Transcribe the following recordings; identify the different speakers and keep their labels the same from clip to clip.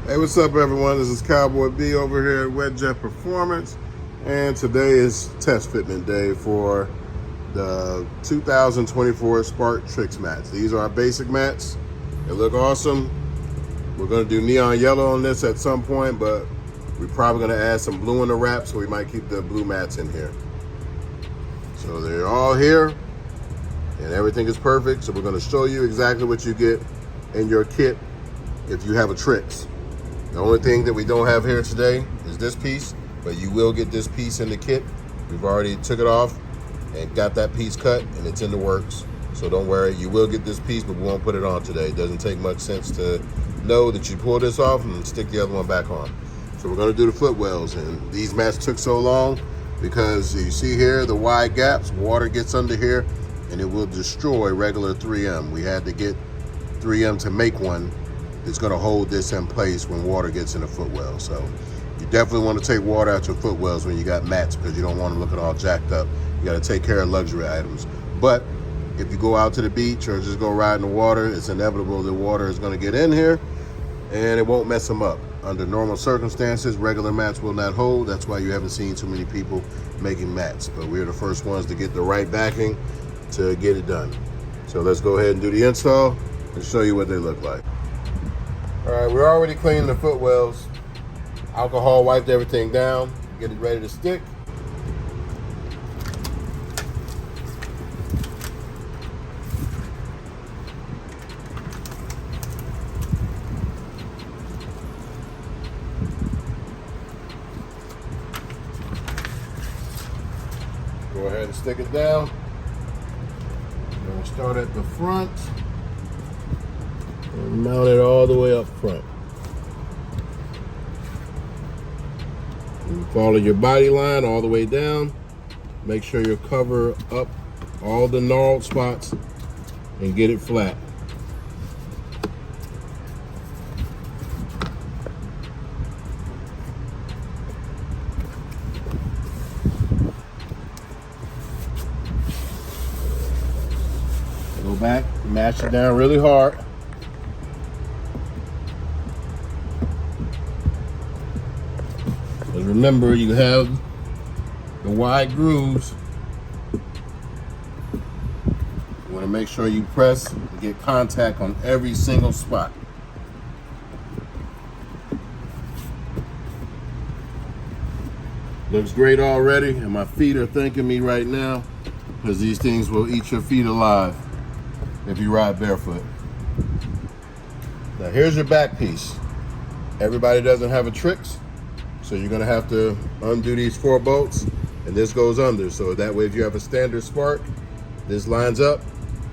Speaker 1: Hey, what's up, everyone? This is Cowboy B over here at Wet Jet Performance, and today is test fitment day for the 2024 Spark Trixx mats. These are our basic mats. They look awesome. We're going to do neon yellow on this at some point, but we're probably going to add some blue in the wrap, so we might keep the blue mats in here. So they're all here, and everything is perfect. So we're going to show you exactly what you get in your kit if you have a Trixx. The only thing that we don't have here today is this piece, but you will get this piece in the kit. We've already took it off and got that piece cut, and it's in the works. So don't worry, you will get this piece, but we won't put it on today. It doesn't take much sense to know that you pull this off and stick the other one back on. So we're gonna do the footwells, and these mats took so long because you see here the wide gaps, water gets under here, and it will destroy regular 3M. We had to get 3M to make one. It's going to hold this in place when water gets in the footwell. So you definitely want to take water out your footwells when you got mats, because you don't want them looking all jacked up. You got to take care of luxury items. But if you go out to the beach or just go ride in the water, it's inevitable that water is going to get in here and it won't mess them up. Under normal circumstances, regular mats will not hold. That's why you haven't seen too many people making mats. But we're the first ones to get the right backing to get it done. So let's go ahead and do the install and show you what they look like. All right, we're already cleaning the footwells. Alcohol wiped everything down, get it ready to stick. Go ahead and stick it down. We're gonna start at the front and mount it all the way up front. And follow your body line all the way down. Make sure you cover up all the gnarled spots and get it flat. Go back, mash it down really hard. Remember, you have the wide grooves. You want to make sure you press and get contact on every single spot. Looks great already, and my feet are thanking me right now, because these things will eat your feet alive if you ride barefoot. Now here's your back piece. Everybody doesn't have a Trixx, so you're gonna have to undo these 4 bolts, and this goes under. So that way, if you have a standard Spark, this lines up,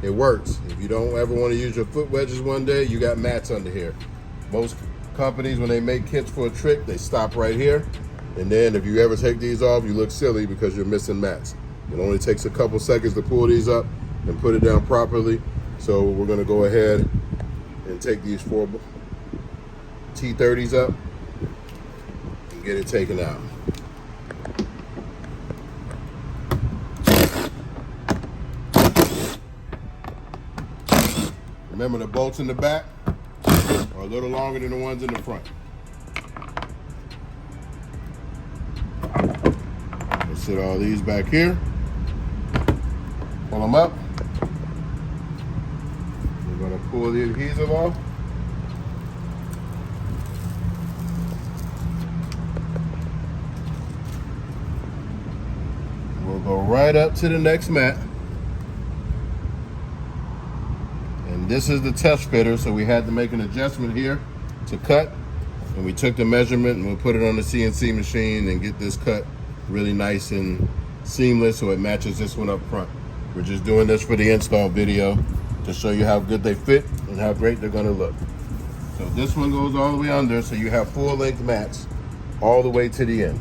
Speaker 1: it works. If you don't ever wanna use your foot wedges one day, you got mats under here. Most companies, when they make kits for a Trixx, they stop right here. And then if you ever take these off, you look silly because you're missing mats. It only takes a couple seconds to pull these up and put it down properly. So we're gonna go ahead and take these 4 T30s up, get it taken out. Remember, the bolts in the back are a little longer than the ones in the front. Let's sit all these back here. Pull them up. We're going to pull the adhesive off. We'll go right up to the next mat. And this is the test fitter, so we had to make an adjustment here to cut. And we took the measurement and we'll put it on the CNC machine and get this cut really nice and seamless so it matches this one up front. We're just doing this for the install video to show you how good they fit and how great they're gonna look. So this one goes all the way under, so you have full length mats all the way to the end.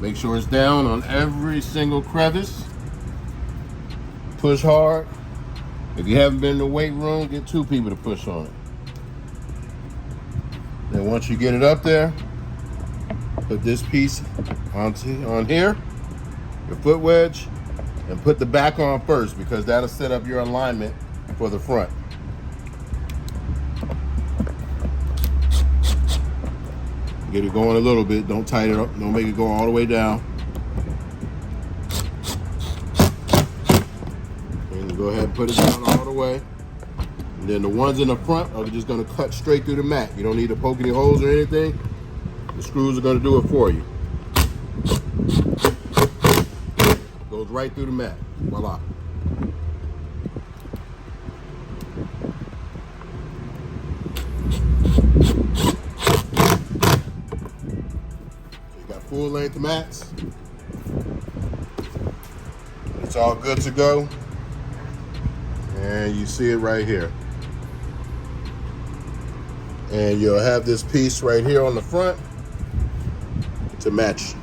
Speaker 1: Make sure it's down on every single crevice. Push hard. If you haven't been in the weight room, get 2 people to push on it. Then once you get it up there, put this piece on here, your foot wedge, and put the back on first, because that'll set up your alignment for the front. Get it going a little bit. Don't tighten it up. Don't make it go all the way down. And go ahead and put it down all the way. And then the ones in the front are just going to cut straight through the mat. You don't need to poke any holes or anything. The screws are going to do it for you. Goes right through the mat. Voila. Full length mats. It's all good to go. And you see it right here. And you'll have this piece right here on the front to match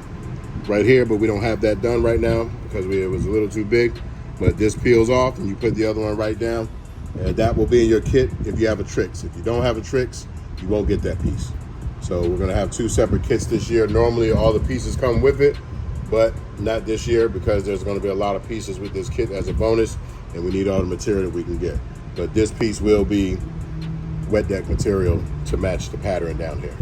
Speaker 1: right here, but we don't have that done right now because it was a little too big. But this peels off and you put the other one right down, and that will be in your kit if you have a Trixx. If you don't have a Trixx, you won't get that piece. So we're gonna have 2 separate kits this year. Normally all the pieces come with it, but not this year because there's gonna be a lot of pieces with this kit as a bonus, and we need all the material that we can get. But this piece will be wet deck material to match the pattern down here.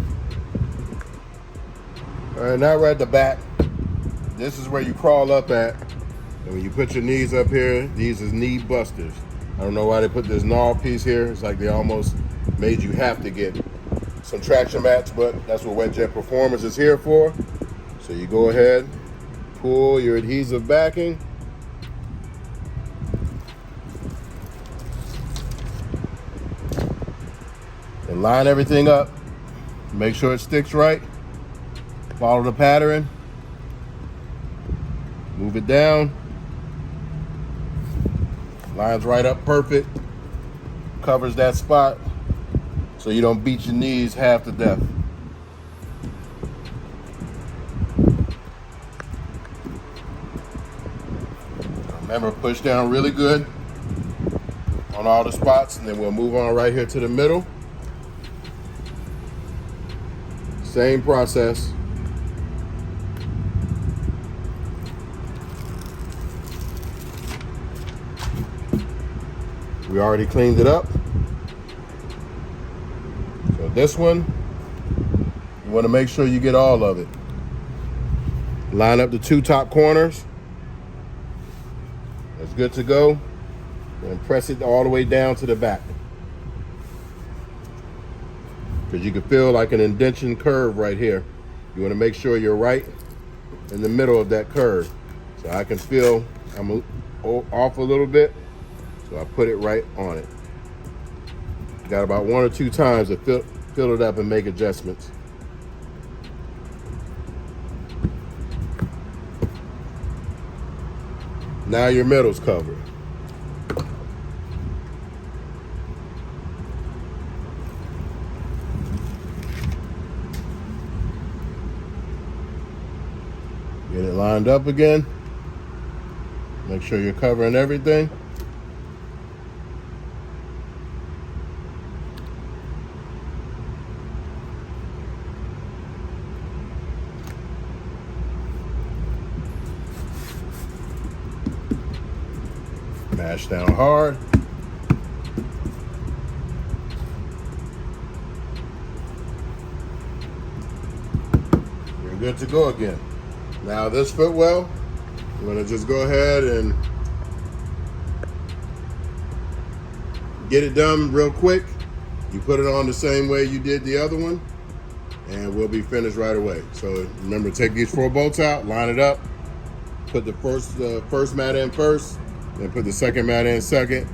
Speaker 1: All right, now we're at the back. This is where you crawl up at. And when you put your knees up here, these is knee busters. I don't know why they put this gnarl piece here. It's like they almost made you have to get some traction mats, but that's what Wet Jet Performance is here for. So you go ahead, pull your adhesive backing. And line everything up. Make sure it sticks right. Follow the pattern. Move it down. Lines right up perfect. Covers that spot so you don't beat your knees half to death. Remember, push down really good on all the spots, and then we'll move on right here to the middle. Same process. We already cleaned it up. So this one, you want to make sure you get all of it. Line up the 2 top corners. That's good to go. And press it all the way down to the back. Because you can feel like an indentation curve right here. You want to make sure you're right in the middle of that curve. So I can feel I'm off a little bit. So I put it right on it. Got about 1 or 2 times to fill it up and make adjustments. Now your middle's covered. Get it lined up again. Make sure you're covering everything. Mash down hard. You're good to go again. Now this footwell, I'm gonna just go ahead and get it done real quick. You put it on the same way you did the other one, and we'll be finished right away. So remember, take these 4 bolts out, line it up, put the first mat in first, then put the second mat in second,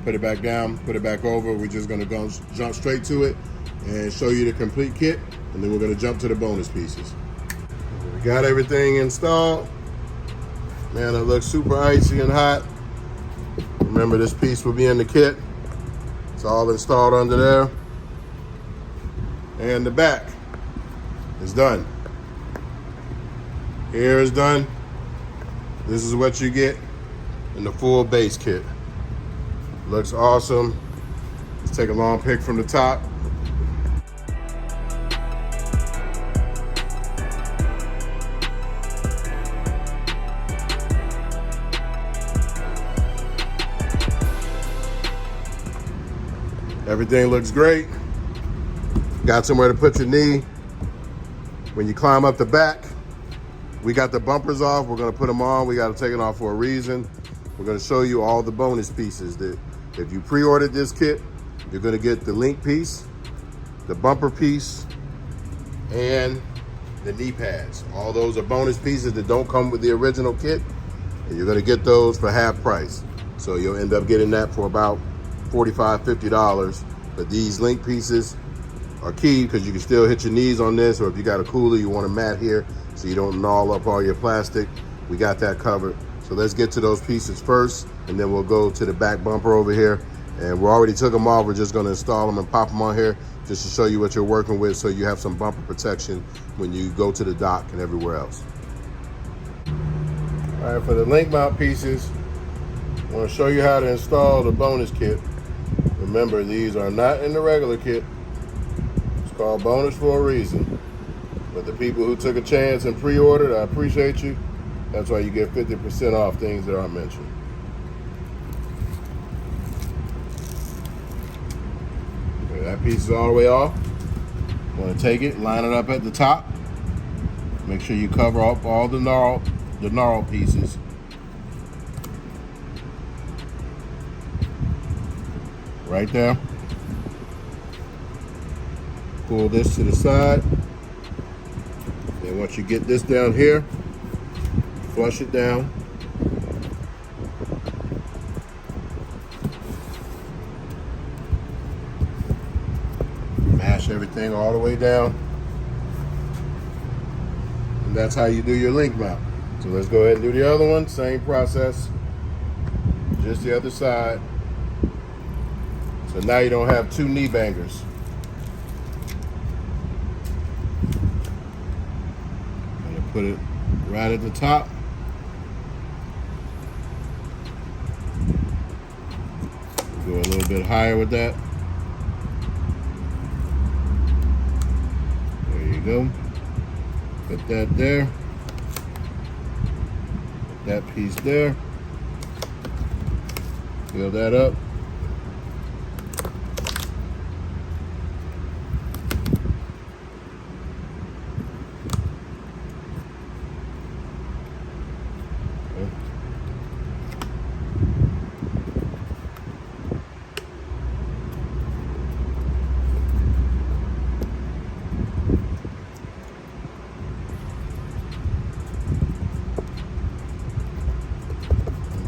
Speaker 1: put it back down, put it back over. We're just gonna go jump straight to it and show you the complete kit, and then we're gonna jump to the bonus pieces. We got everything installed. Man, it looks super icy and hot. Remember, this piece will be in the kit. It's all installed under there. And the back is done. Here is done. This is what you get in the full base kit. Looks awesome. Let's take a long pic from the top. Everything looks great. Got somewhere to put your knee. When you climb up the back, we got the bumpers off. We're gonna put them on. We gotta take it off for a reason. We're gonna show you all the bonus pieces. That if you pre-ordered this kit, you're gonna get the link piece, the bumper piece, and the knee pads. All those are bonus pieces that don't come with the original kit, and you're gonna get those for half price. So you'll end up getting that for about $45, $50. But these link pieces are key because you can still hit your knees on this, or if you got a cooler, you want a mat here so you don't gnaw up all your plastic. We got that covered. So let's get to those pieces first, and then we'll go to the back bumper over here. And we already took them off. We're just gonna install them and pop them on here just to show you what you're working with, so you have some bumper protection when you go to the dock and everywhere else. All right, for the link mount pieces, I wanna show you how to install the bonus kit. Remember, these are not in the regular kit. It's called bonus for a reason. But the people who took a chance and pre-ordered, I appreciate you. That's why you get 50% off things that aren't mentioned. Okay, that piece is all the way off. You want to take it, line it up at the top. Make sure you cover up all the gnarl pieces. Right there. Pull this to the side. Then once you get this down here, flush it down. Mash everything all the way down. And that's how you do your link mount. So let's go ahead and do the other one. Same process, just the other side. So now you don't have two knee bangers. I'm gonna put it right at the top. Go a little bit higher with that. There you go. Put that there. Put that piece there. Fill that up.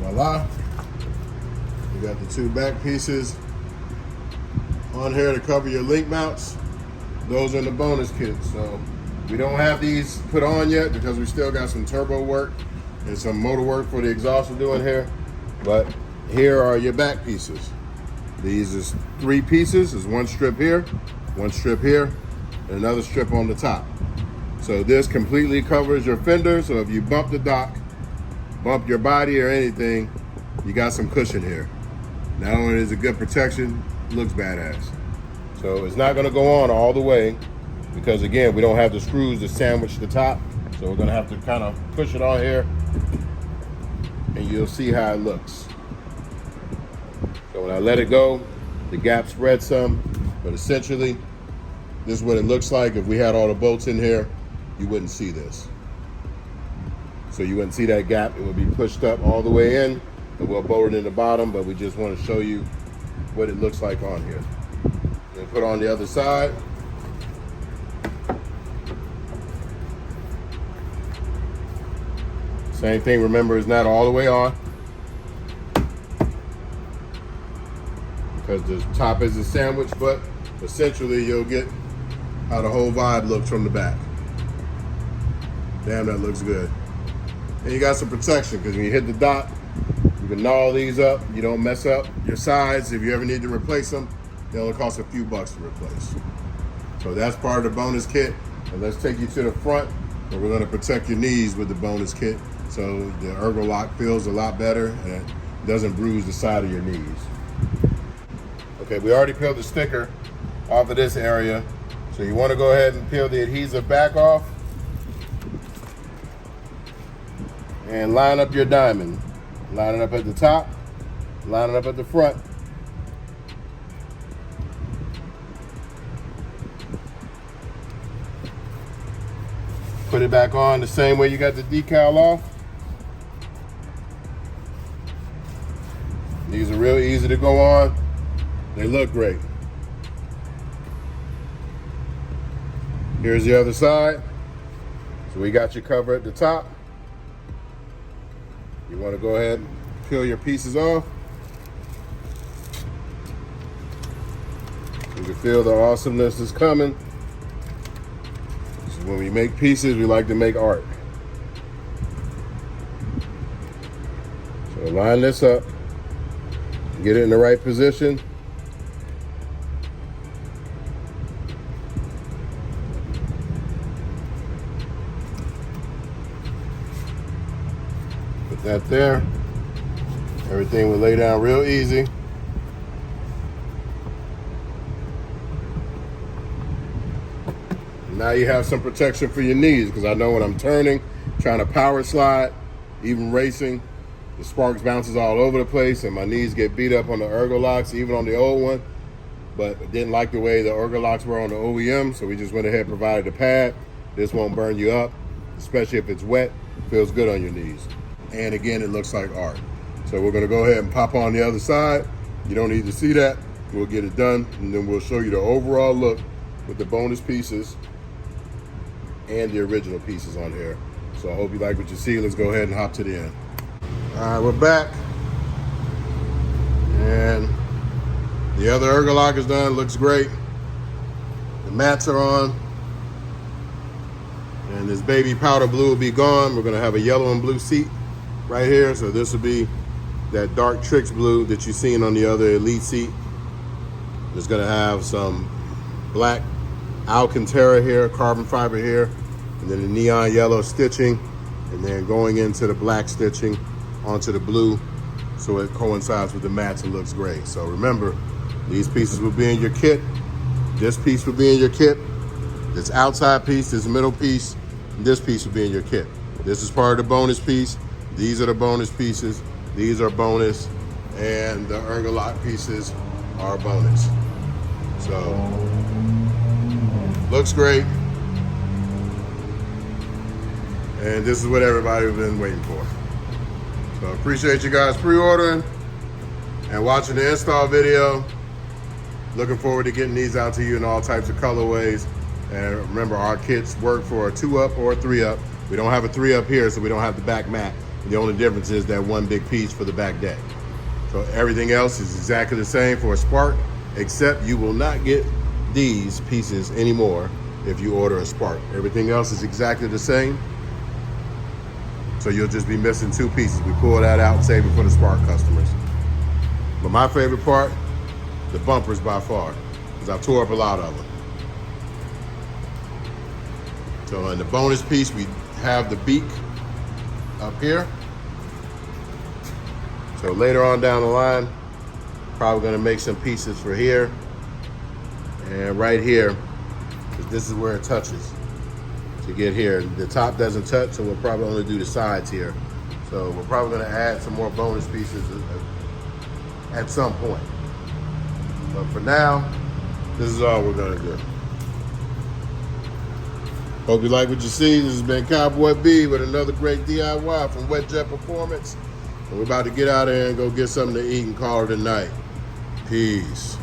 Speaker 1: Voila. You got the two back pieces on here to cover your link mounts. Those are in the bonus kit. So we don't have these put on yet because we still got some turbo work and some motor work for the exhaust we're doing here. But here are your back pieces. These is 3 pieces. There's one strip here, and another strip on the top. So this completely covers your fender. So if you bump the dock, bump your body or anything, you got some cushion here. Not only is it good protection, it looks badass. So it's not gonna go on all the way because again, we don't have the screws to sandwich the top. So we're gonna have to kind of push it on here and you'll see how it looks. So when I let it go, the gap spread some, but essentially, this is what it looks like. If we had all the bolts in here, you wouldn't see this. So you wouldn't see that gap. It would be pushed up all the way in, and we'll bolt it in the bottom, but we just want to show you what it looks like on here. Then put on the other side. Same thing, remember, it's not all the way on because the top is a sandwich, but essentially you'll get how the whole vibe looks from the back. Damn, that looks good. And you got some protection because when you hit the dock, you can gnaw these up. You don't mess up your sides. If you ever need to replace them, they only cost a few bucks to replace. So that's part of the bonus kit. And let's take you to the front where we're going to protect your knees with the bonus kit. So the ergo lock feels a lot better and it doesn't bruise the side of your knees. Okay, we already peeled the sticker off of this area. So you want to go ahead and peel the adhesive back off and line up your diamond. Line it up at the top, line it up at the front. put it back on the same way you got the decal off. These are real easy to go on. They look great. Here's the other side. So we got you covered at the top. You want to go ahead and peel your pieces off. You can feel the awesomeness is coming. So when we make pieces, we like to make art. So line this up. Get it in the right position. Put that there. Everything will lay down real easy. Now you have some protection for your knees, because I know when I'm turning, trying to power slide, even racing, the sparks bounces all over the place and my knees get beat up on the ergo locks, even on the old one. But I didn't like the way the ergo locks were on the OEM, so we just went ahead and provided a pad. This won't burn you up, especially if it's wet. Feels good on your knees. And again, it looks like art. So we're gonna go ahead and pop on the other side. You don't need to see that. We'll get it done, and then we'll show you the overall look with the bonus pieces and the original pieces on here. So I hope you like what you see. Let's go ahead and hop to the end. All right, we're back. And the other ergo lock is done, looks great. The mats are on. And this baby powder blue will be gone. We're gonna have a yellow and blue seat right here. So this will be that dark Trixx blue that you've seen on the other Elite seat. It's gonna have some black Alcantara here, carbon fiber here, and then the neon yellow stitching, and then going into the black stitching onto the blue, so it coincides with the mats and looks great. So remember, these pieces will be in your kit. This piece will be in your kit. This outside piece, this middle piece, and this piece will be in your kit. This is part of the bonus piece. These are the bonus pieces. These are bonus, and the ergo lock pieces are bonus. So looks great. And this is what everybody's been waiting for. So appreciate you guys pre-ordering and watching the install video. Looking forward to getting these out to you in all types of colorways. And remember, our kits work for a 2-up or a 3-up. We don't have a 3-up here, so we don't have the back mat. The only difference is that one big piece for the back deck. So everything else is exactly the same for a Spark, except you will not get these pieces anymore if you order a Spark. Everything else is exactly the same. So you'll just be missing 2 pieces. We pull that out and save it for the Spark customers. But my favorite part, the bumpers by far, because I tore up a lot of them. So in the bonus piece, we have the beak up here. So later on down the line, probably gonna make some pieces for here. And right here, this is where it touches to get here. The top doesn't touch, so we'll probably only do the sides here. So we're probably gonna add some more bonus pieces at some point. But for now, this is all we're gonna do. Hope you like what you see. This has been Cowboy B with another great DIY from Wetjet Performance. And we're about to get out of here and go get something to eat and call it a night. Peace.